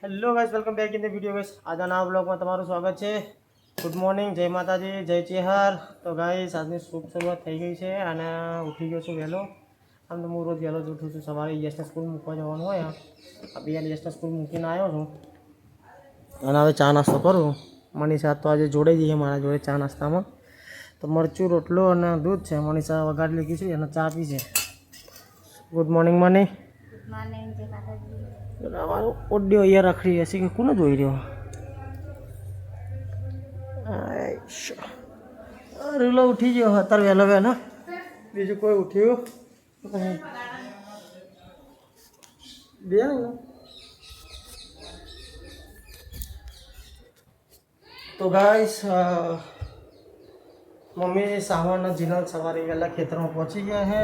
Hello guys, welcome back in the video guys. આજના નવા બ્લોગમાં તમારું સ્વાગત છે. ગુડ મોર્નિંગ, જય માતાજી, જય ચેહર. તો ગાઈસ આજની શુભ શરૂઆત થઈ ગઈ છે અને ઉઠી ગયો છું વહેલો. આમ તો હું રોજ વહેલો જ ઉઠું છું. સવારે યશને સ્કૂલ મૂકવા જવાનું હોય. આ બે યશને સ્કૂલ મૂકીને આવ્યો છું અને હવે ચા નાસ્તો કરું. મનીષા તો આજે જોડે જઈએ મારા જોડે ચા નાસ્તામાં. તો મરચું રોટલો અને દૂધ છે. મનીષા વગાડી લીધી છે અને ચા પી છે. Good morning money. અમારો ઓડિયો અહીંયા રખડી હશે કે કોને જોઈ રહ્યો? રૂલો ઉઠી ગયો અત્યારે વહેલો વહેલો. બીજું કોઈ ઉઠ્યું નહીં. બે તો ગાઈસ મમ્મી સાવરના જીનલ સવારે વહેલા ખેતરમાં પહોંચી ગયા છે.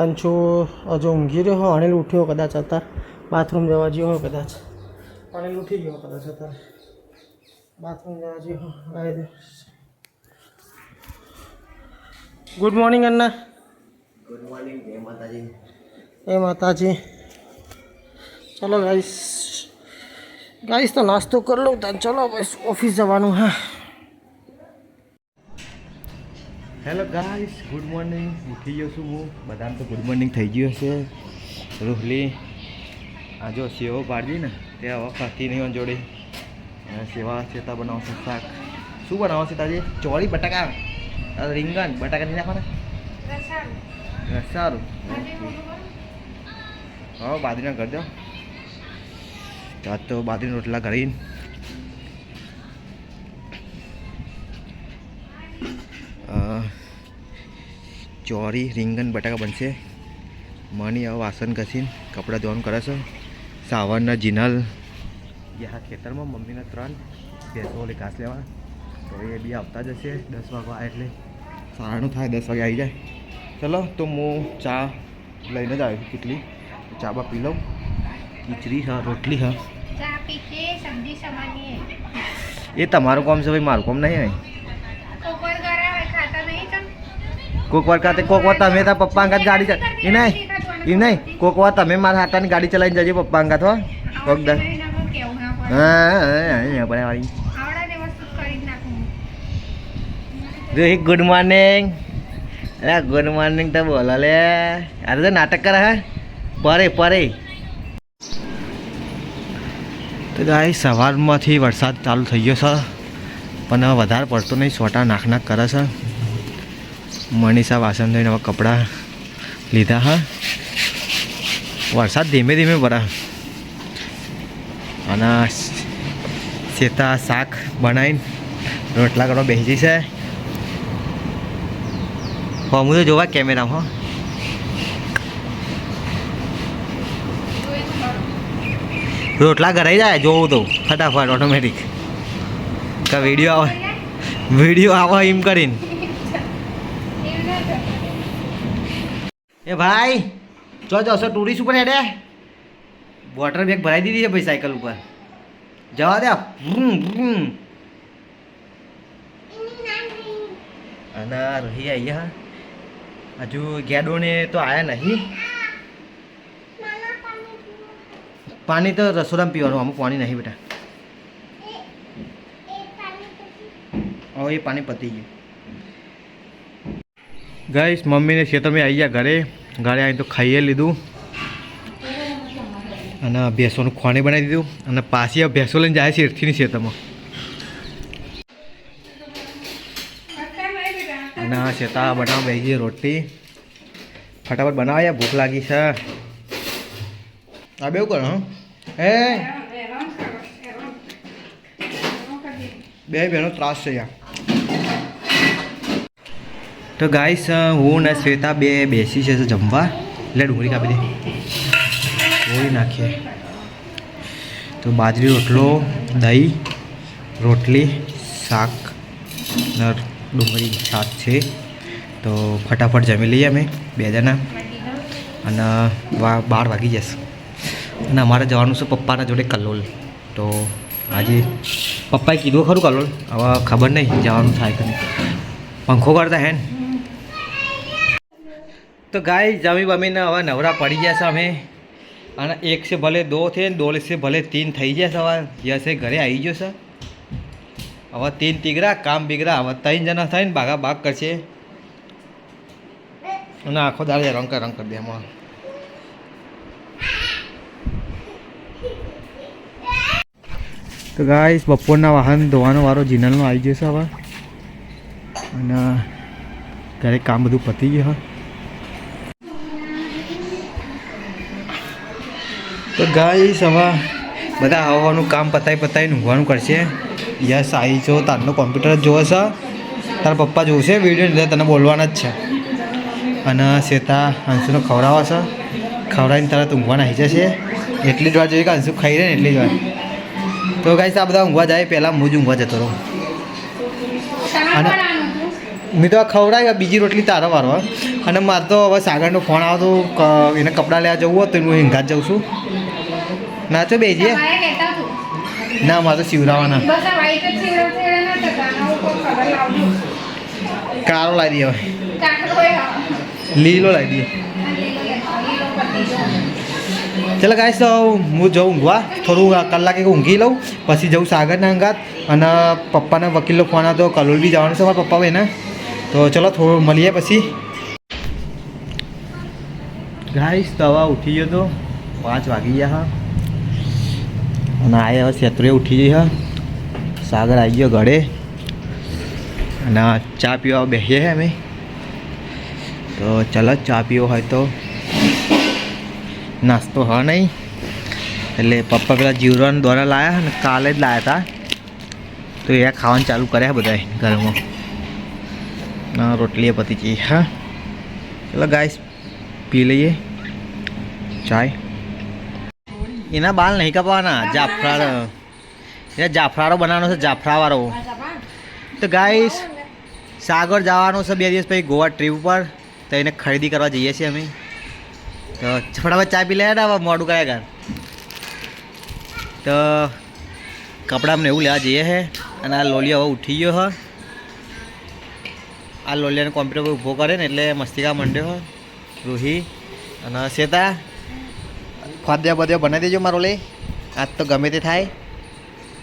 અંશુ હજુ ઊંઘી રહ્યો હોય. અનિલ ઉઠ્યો કદાચ અત્યારે બાથરૂમ જવા જ્યો હોય. કદાચ અનિલ ઉઠી ગયો કદાચ અત્યારે બાથરૂમ જવા જ્યો હોય. Good morning Anna. Good morning, જય માતાજી. એ માતાજી. ચલો ગાઈસ ગાઈસ તો નાસ્તો કરી લઉં તને. ચલો બસ ઓફિસ જવાનું. હા હેલો ગાઈસ, ગુડ મોર્નિંગ. ઉઠી ગયો છું હું. બધાને તો ગુડ મોર્નિંગ થઈ ગયું હશે. રોહલી આ જો સેવો પાડજી ને તે હવે ખાતી નહીં જોડે. સેવા સેતા બનાવશે. શાક શું બનાવશે તાજી? ચોળી બટાકા, રીંગણ બટાકા નહીં નાખવાના? સારું. હા બાજરીના કરી દો. આજ તો બાજરીના રોટલા કરીને ચોરી રીંગણ બટાકા બનશે. મની હવે વાસણ ઘસીને કપડાં ધોવાનું કરે છે. સાવરના જીનલ યા ખેતરમાં મમ્મીને 3 ભેંસો ઓલી ઘાસ લેવા. તો એ બી આવતા જ હશે. 10 વાગવા એટલે સારાનું થાય. 10 વાગે આવી જાય. ચલો તો હું ચા લઈને જ આવ્યો છું. કેટલી ચા બા પી લઉં. ખીચડી હા, રોટલી હા. એ તમારું કામ છે ભાઈ, મારું કામ નહીં. કોક વાર ખાતે કોક વાર તમે તાર પપ્પા અંગાત ગાડી એ નહીં કોક વાર તમે મારા હાથાની ગાડી ચલાવીને જજો પપ્પા અંગાત. હો કોક દા હા બરાબર. Good morning. અરે ગુડ મોર્નિંગ તો બોલો લે. અરે તો નાટક કરે હે પરે. તો ગાય સવારમાંથી વરસાદ ચાલુ થઈ ગયો છે પણ હવે વધારે પડતો નહીં. સોટા નાખ કરે છે. મનીષા વાસણ ધોઈને હવે કપડાં લીધા. હા વરસાદ ધીમે ધીમે ભરા અને સેતા શાક બનાવીને રોટલા કરવા બેસી છે. હું તો જોવા કેમેરામાં. રોટલા ઘરાઈ જાય જોવું તો ફટાફટ ઓટોમેટિક. કે વિડીયો આવે એમ કરીને. એ ભાઈ જશો ટુરિસ્ટ ઉપર હેડે. વોટર બેગ ભરાઈ દીધી છે ભાઈ સાયકલ ઉપર. જવા દે. અને રહી અહીંયા હજુ ગેડોને તો આવ્યા નહીં. પાણી તો રસોડામાં પીવાનું. અમુક પાણી નહીં બેટા. હવે એ પાણી પતી ગયું. ગાઈસ મમ્મીને ખેતરમાં આવી ગયા ઘરે આવીને તો ખાઈએ લીધું અને ભેંસોનું ખોણી બનાવી દીધું અને પાછી આ ભેંસો લઈને જાય છે એરથીની ખેતરમાં. અને આ શેતા બનાવવા બેસી ગઈ રોટલી. ફટાફટ બનાવ્યા, ભૂખ લાગી છે. આ બેવું કરો હે બે બહેનો ત્રાસ છે યાર. તો ગાઈસ હું ને શ્વેતા બે બેસી છે જમવા. એટલે ડુંગળી કાપી દે ઓળી નાખીએ. તો બાજરી રોટલો, દહીં, રોટલી, શાક ને ડુંગળી શાક છે. તો ફટાફટ જમી લઈએ અમે બે જણા. અને 12 વાગી જશે અને અમારે જવાનું છે પપ્પાના જોડે કલોલ. તો આજે પપ્પાએ કીધું ખરું કલોલ. હવે ખબર નહીં જવાનું થાય કે નહીં. પંખો કરતા હે ને. તો ગાય જમી બમીને હવે નવરા પડી ગયા છે અમે. અને 1 से भले 2 थे 2 से भले 3 થઈ જાય સવાર યસે ઘરે આવી ગયો છે હવે 3 તીગરા કામ બીગરા હવે 3 જણા થઈને ભાગા ભાગ કરશે અને આખો દાડે રંગ કરી દે એમાં તો ગાઈસ બપોરના વાહન ધોવાનો વારો જીનલનો આવી જશે હવે અને ઘરે કામ બધું પતી ગયું તો ગાઈસ હવે બધા આવવાનું કામ પતાવીને ઊંઘવાનું કરશે યસ આવી જો તારનો કોમ્પ્યુટર જ જોવે છે તારા પપ્પા જોશે વિડીયો એટલે તને બોલવાના જ છે અને શેતા અંશુનો ખવડાવે છે ખવડાવીને તરત ઊંઘવાના આવી જશે એટલી જ વાર જોઈએ કે અંશુ ખાઈ રહે ને એટલી જ વાર તો ગાઈસ આ બધા ઊંઘવા જાય પહેલાં હું જ ઊંઘવા જતો રહું અને મેં તો આ ખવડાવી બીજી રોટલી તારો વારો અને મારે તો હવે સાગરનો ફોન આવતો એને કપડાં લેવા જવું હોય તો હું હિંગાત જાઉં છું ના તો બેજીએ ના મારે તો શિવરાવાના કાળો લાવી દઈએ હવે લીલો લાવી દઈએ ચાલો ગાઈસ તો હું જાઉં ઊંઘવા થોડું કલાક એક ઊંઘી લઉં પછી જઉં સાગરના અંગાત અને પપ્પાના વકીલનો ફોન આવતો કલોલ બી જવાનું છે મારા પપ્પા ભાઈને તો ચલો થોડું મળીએ પછી ગાઈસ તો હવે ઉઠી ગયો તો 5 વાગી ગયા હા અને આ હવે શેત્રુએ ઉઠી ગઈ હા સાગર આવી ગયો ઘરે અને ચા પીવા બેસીએ છે અમે તો ચલો ચા પીવો હોય તો નાસ્તો હા નહીં એટલે પપ્પા પેલા જીવરાન દ્વારા લાવ્યા ને કાલે જ લાવ્યા હતા તો એ ખાવાનું ચાલુ કર્યા બધા ઘરમાં ના રોટલી પતી જઈ હા ચલો ગાઈસ પી લઈએ ચાય એના બાલ નહીં કપાવાના જાફરારો બનાવવાનો છે જાફરાવાળો તો ગાઈસ સાગર જવાનો છે 2 દિવસ પછી ગોવા ટ્રીપ ઉપર તો એને ખરીદી કરવા જઈએ છીએ અમે તો ફટાફટ ચા પી લે ને મોડું કર્યા ઘર તો કપડાં અમને એવું લેવા જઈએ છે અને આ લોલિયો હવે ઉઠી ગયો હ આ લોલિયાને કોમ્પ્યુટર પર ઊભો કરે ને એટલે મસ્તિકા મંડ્યો હ રૂહી અને શેતા ખાદ્યા બધ્યા બનાવી દેજો મારો લે આજ તો ગમે તે થાય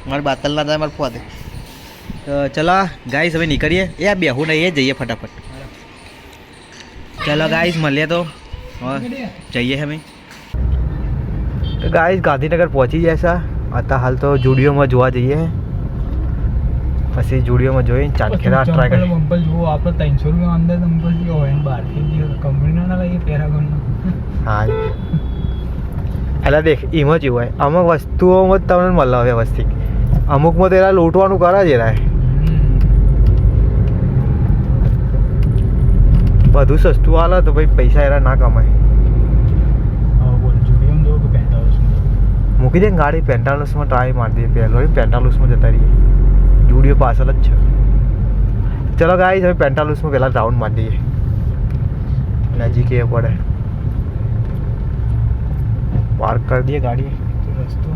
મારે બાતલ ના થાય મારે ફોદે તો ચલો ગાઈસ હવે નીકળીએ એ આ બેહું નહીં એ જઈએ ફટાફટ ચલો ગાઈસ મળીએ તો જઈએ અમે તો ગાઈસ ગાંધીનગર પહોંચી જાય છે અત્યારે હાલ તો જુડિયોમાં જોવા જઈએ પછી જુડિયોમાં જોઈને ચાંદખેડા ટ્રાય કરીએ બંપલ જુઓ આપણે 300 રૂપિયા અંદર બંપલ જેવો હોય બહારથી કંપનીના ના લઈએ પેરાગોનનો હા એટલે દેખ એમાં જ હોય અમુક વસ્તુઓમાં જ તમને મળે વ્યવસ્થિત અમુકમાં તો એના લૂંટવાનું કરે જ એના બધું સસ્તું હાલે તો ભાઈ પૈસા એના ના કમાય મૂકી દે ગાડી પેન્ટાલુસમાં ટ્રાય મારી દઈએ પહેલો પેન્ટાલુસમાં જતા રહીએ જુડિયો પાછળ જ છે ચલો ગાઈસ હવે પેન્ટાલુસમાં પહેલાં રાઉન્ડ મારી દઈએ નજીક એ પડે પાર્ક કરી દઈએ ગાડી રસ્તો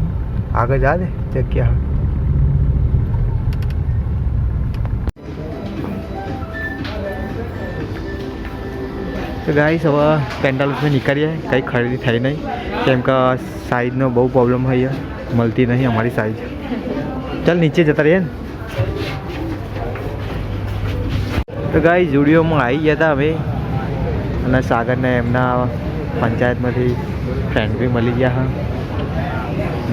આગળ જા દે જગ્યા તો ગાઈસ હવે પેન્ટાલુસમાં નીકળીએ કંઈ ખરીદી થઈ નહીં કેમ કે સાઈઝનો બહુ પ્રોબ્લેમ હોય મળતી નહીં અમારી સાઈઝ ચાલ નીચે જતા રહીએ ને તો ગાઈસ જુડિયોમાં આવી ગયા હતા અમે અને સાગરને એમના પંચાયતમાંથી ફ્રેન્ડ બી મળી ગયા હા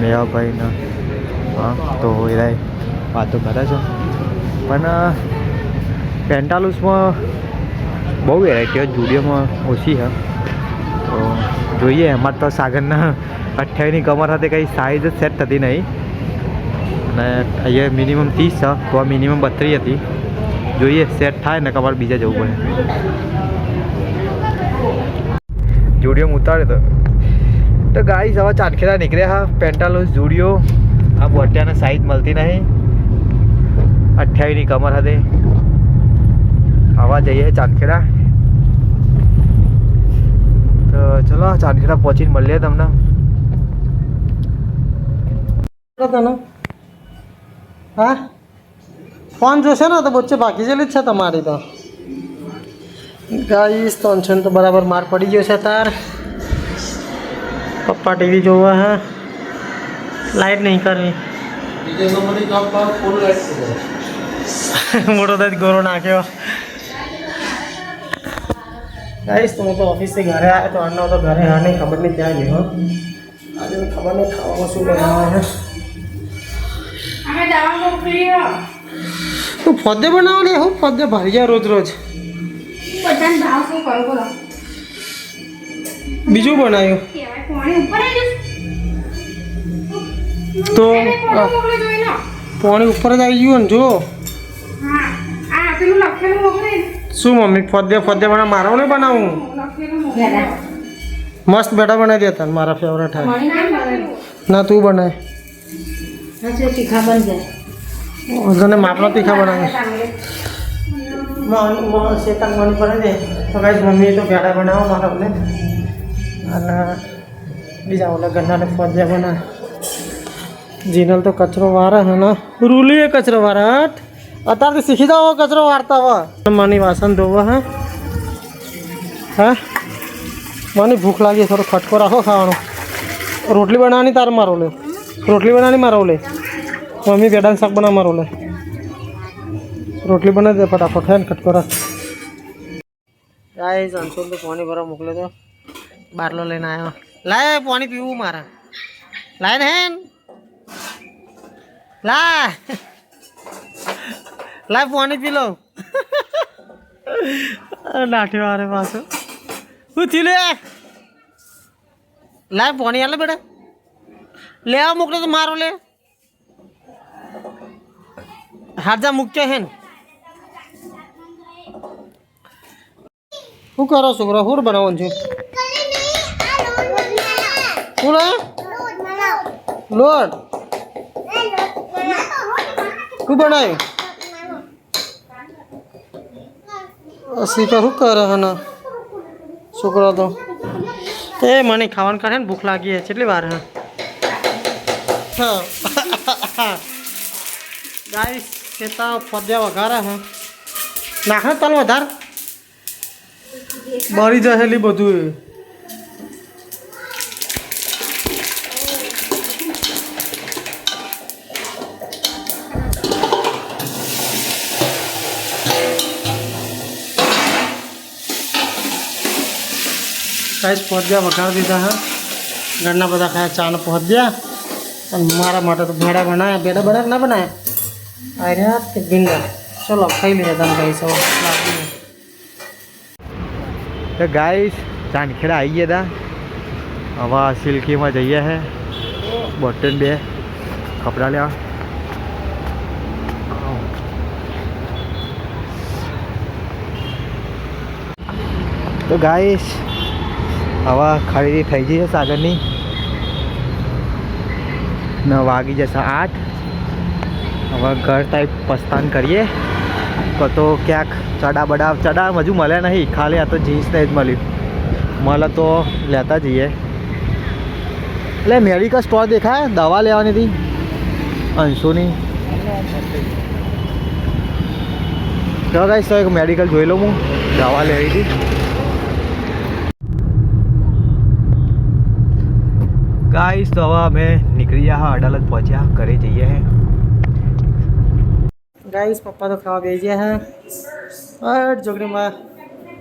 મેવાભાઈને હા તો એ વાતો કરે છે પણ પેન્ટાલુસમાં બહુ વેરાયટી હોય જુડિયોમાં ઓછી છે તો જોઈએ એમાં તો સાગરના 28ની કમર સાથે કંઈ સાઈઝ જ સેટ થતી નહીં અને અહીંયા મિનિમમ 30 છે તો આ મિનિમમ 32 હતી જોઈએ સેટ થાય ને કમર બીજા જવું પડે જુડિયોમાં ઉતાર્યો તો ગાઈસ હવે ચાંદખેડા નીકળ્યા હા પેન્ટાલુસ જુડિયો આ બોટિયાને સાઈઝ મળતી નહીં 28ની કમર સાથે આવા જઈએ ચાંદખેડા તો ચલો ચાંદખેડા પહોંચીને મળીએ તમને તને હા ફોન જોશે ને તો વચ્ચે બાકી જેલી જ છે તમારી તો ગાઈસ તો અંશન તો બરાબર માર પડી ગયો છે તાર पप्पा टीवी જોવે है लाइट नहीं कर रही मोटो दर्द गोरो नाख्यो गाइस तो मैं तो ऑफिस से घरे आया तो अन्ना तो घरे हाँ नहीं खबर नहीं क्या गयो आज मैं खबर नहीं खावा शू बनावा है तो पौधे बनाओ ले हो पौधे भर गया रोज रोज बीजू बनायो तो पानी ऊपर ज आई गयो ने जो शू मम्मी पौधे पौधे बना मारो नहीं बनाऊँ मस्त बेटा बना दिया था मारा फेवरेट है ना तू बनाए तीखा बन जाए उसने मापला तीखा बनाया शेतांग बनी पड़े दे तो गाइस मम्मी तो बेटा बनाओ मारा अपने बीजा वाला गन्ना ने पौधे बना जीनल तो कचरो वारा है ना रूली है कचरो वारा अतार सीखी जाओ कचरो वारता हुआ मनी वासन धोवा है मनी भूख लगी थोड़ा खटको रखो खावा रोटली बनानी तार मारो ले रोटली बनानी मारो ले मम्मी बेटा शाक बना मारो ले रोटली बना दे फटाफट है खटको रख गाइस अंशुल तो पानी भरा मोकले तो बारलो लेना आया लाए पानी पीवू मारा लाए हैं ला ला पानी पी लो लाठी मारे पास थी ले ला पानी आले बेटा ले आओ मुकले तो मारो ले हाथ जा मुक्के हैं શું કરો છોકરા શું બનાવવાનું છે શું લોટ શું બનાવ્યું શીખા શું કરે હે ને છોકરા તો એ મને ખાવાનું કાઢે ને ભૂખ લાગી છે કેટલી વાર હે ગાઈસ ખેતા ફદ્યા વઘારા હે નાખને તલ વધાર બળી જશેલી બધું गाइस पौधिया वघार दीधा है घरना बदा खाया चा ने पौधिया मारा माटे तो भेड़ा बनाया बेड़ा बड़ा ना बनाया अरे के बिंदा चलो खाई लिया था गाइस तो गाइस चांदखेड़ा आई गया था हवा सिल्की में जाइए है बटन बे कपड़ा लिया तो गाइस हवा खरीदी थी गई है सागर नी 9 वागी जैसा 8 हवा घर टाइप प्रस्थान करिए तो क्या चढ़ा बड़ा चढ़ा मजू मले नहीं खाली आ तो जीन्स ने ज मळ्યું मला तो लेता जाइए એટલે મેડિકલ સ્ટોર દેખાય દવા લેવાની હતી અંશુની તો ગાઈસ તો એક મેડિકલ જોઈ લઉં હું દવા લેવી હતી गाइस तो हवा में निकली है अदालत पहुंचा करे जाइए है गाइस पप्पा तो खावा भेजिए है और जोगड़ी में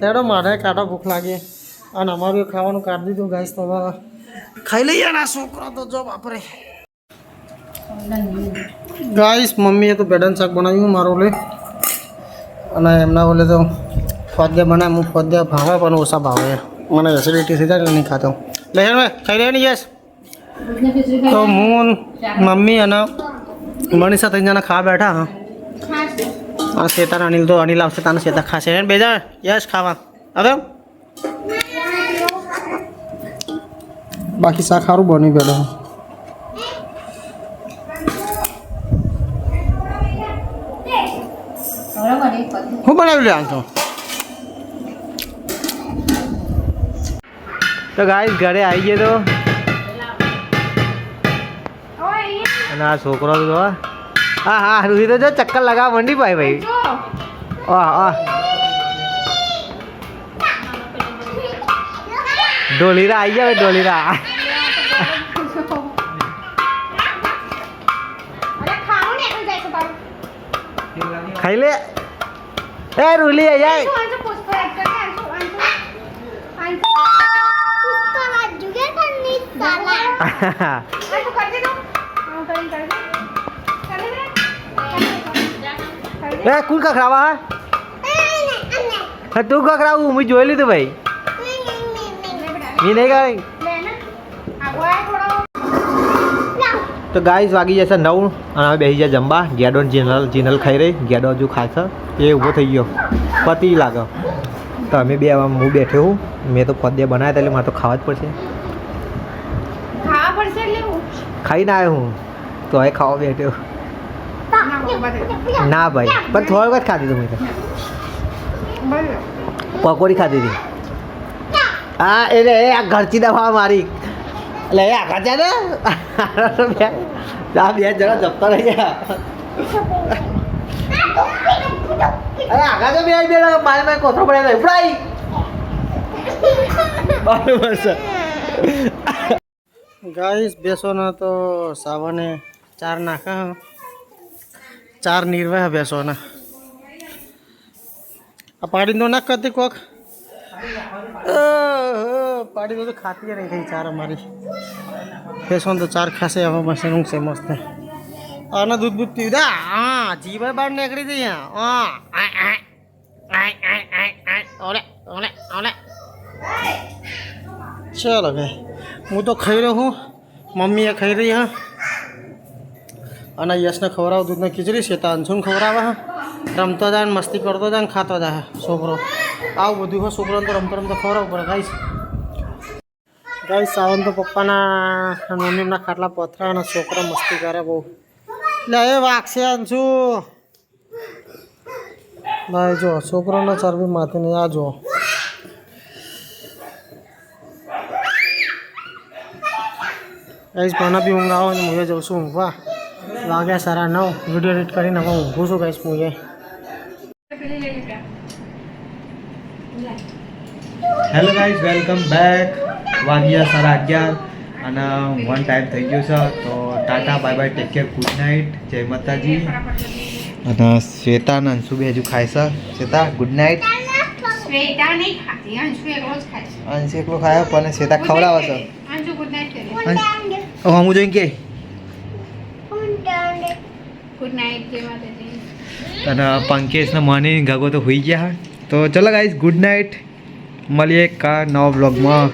तेड़ो मारे काटा भूख लागे और अमर खावा काट दीधु गाइस तो हवा खाई लीए ना छोकरा तो जो बापरे गाइस मम्मी तो बेडन शाक बनाव्યું मारो ले અને એમના બોલે તો ફોદ્યા બનાય હું ફોદ્યા ભાવે પણ ઓછા ભાવે મને એસિડિટી થઈ જાય નહીં ખાતો લે હવે ખાઈ લેવાની યસ તો હું મમ્મી અને મનીષા 3 જણા ખાવા બેઠા હા આ શેતાન અનિલ તો અનિલ આવશે તાને શેતા ખાશે હે બેજા યસ ખાવા હવે બાકી શાક સારું બની બેઠો હું બનાવી લે આમ तो गाइस घरे आई गए तो ना छोकरो तो हाँ हाँ रूही तो जो चक्कर लगा मंडी पाई भाई डोलीरा आई गया डोलीरा ખાઈ લે એ રૂલી આય એ કુલ કખરાવા હા તું કખરાવું હું જોઈ લીધું ભાઈ મી નહીં કઈ તો ગાઈસ વાગી જશે 9 અને હવે બેસી જાય જમવા ગેડો જીનલ ખાઈ રહી ગેડો હજુ ખાશે એ ઊભો થઈ ગયો પતિ લાગે તો અમે બે હું બેઠો હું મેં તો ખોદે બનાવ્યા એટલે મારે તો ખાવા જ પડશે ખાઈને આવ્યો હું તો હવે ખાવા બેઠો ના ભાઈ પણ થોડી વખત ખાધી તું મેં તો પકોડી ખાધી હતી હા એટલે એ આ ઘરથી દવા મારી એટલે એ આખા છે ને આ બે જણા જપતા રહી ગયા અરે આખા તો બે મારે મારે કોથળો પડે ઉપડાઈ બરાબર છે ગાઈસ બેસોના તો સાવને 4 નાખા 4 નિર્વાહ બેસોના આ પાડી તો નાખ કરતી કોક પાડી તો ખાતી નહીં થઈ 4 અમારી બેસો તો 4 ખાશે હવે મશીન ઊંઘશે મસ્ત અને દૂધ બૂધ પીવું દા હા જીભર બહાર નીકળી જઈ હા ઓલે ઓલે ઓલે ચલો ભાઈ હું તો ખાઈ રહ્યો હું મમ્મીએ ખાઈ રહી હા અને યશને ખવડાવું દૂધને ખીચડી છે તો અંશુને ખવડાવે હા રમતો જાય ને મસ્તી કરતો જાય ને ખાતો જાય છોકરો આવું બધું હોય છોકરાને તો રમતો રમતો ખવડાવવું પડે ગાઈસ સાવન તો પપ્પાના મમ્મીના ખાટલા પથરા અને છોકરા મસ્તી કરે બહુ એટલે એ વાગશે અંશુ ભાઈ જો છોકરાનો ચરબી માથે નહીં આ જો ગાઈસ મને બી ઊંઘ આવે ને હું જઉં છું ઊંઘવા વાગ્યા 9:30 વિડીયો એડિટ કરીને હવે ઊંઘું છું ગાઈસ હું હેલો ગાઈઝ વેલકમ બેક વાગ્યા 11:30 અને 1 ટાઈમ થઈ ગયો છે તો Tata bye bye take care good night જય માતાજી અને શ્વેતા અને અંશુ બી હજુ ખાય છે શ્વેતા ગુડ નાઇટ શ્વેતા નહીં ખાતી, અંશુ એકલો જ ખાય છે. અંશુ એકલો ખાય પણ શ્વેતા ખવડાવે છે અંશુ ગુડ નાઇટ કરે. હું જોઈને કે ગુડ નાઇટ જય માતાજી. અને પંકેશ ને મને ગગો તો હોઈ ગયા તો ચલો ગાઈઝ ગુડ નાઇટ મળીએ કા નવા બ્લોગમાં